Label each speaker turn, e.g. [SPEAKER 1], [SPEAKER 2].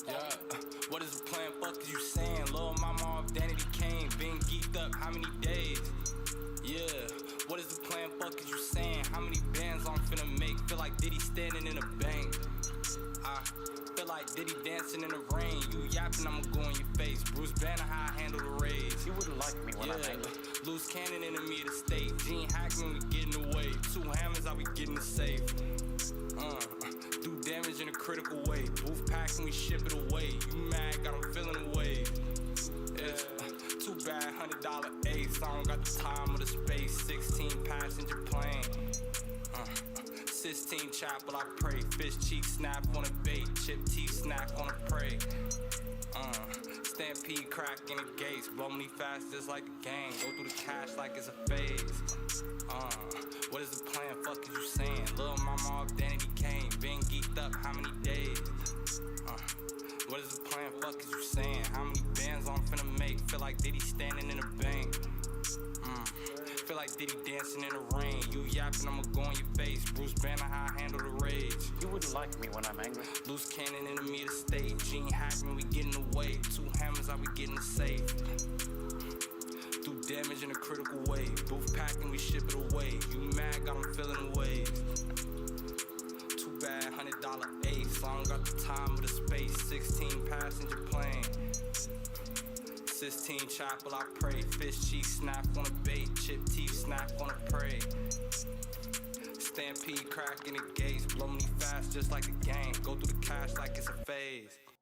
[SPEAKER 1] Yeah, what is the plan? Fuck is you saying? Lil' mama off Danity Kane, been geeked up how many days? Yeah, what is the plan? Fuck is you saying? How many bands I'm finna make? Feel like Diddy standing in a bank. I feel like Diddy dancing in the rain. You yapping, I'ma go in your face. Bruce Banner, how I handle the raids.
[SPEAKER 2] You wouldn't like me when I'm angry.
[SPEAKER 1] Loose cannon, enemy of the state. Gene Hackman, we getting away. 2 hammers, I be getting the safe. Do damage in a critical way. Booth packing, we ship it away. You mad, got them feeling away. Yeah, too bad, $100 ace. I don't got the time or the space. 16 passenger plane. 16 chapel, I pray. Fish cheek snap on a bait. Chip teeth snack on a prey. Stampede crack in the gates. Blow me fast just like a game. Go through the cash like it's a phase. What is the plan? Fuck is you saying? Lil' mama off Danity Kane, been geeked up how many days? What is the plan? Fuck is you saying? How many bands I'm finna make? Feel like Diddy standing in a bank. Feel like Diddy dancing in the rain. You yapping, I'ma go in your face. Bruce Banner, how I handle the rage.
[SPEAKER 2] You wouldn't like me when I'm angry.
[SPEAKER 1] Loose cannon, enemy of the state. Gene Hackman, we getting away. 2 hammers, I be getting the safe. Do damage in a critical way. Booth packing, we ship it away. You mad, got them feeling away. Too bad, $100 ace. I don't got the time or the space. 16 passenger plane. 16 chapel, I pray. Fish cheek snap on a bait. Chip teeth snap on a prey. Stampede crack in the gates. Blow me fast just like a game. Go through the cash like it's a phase.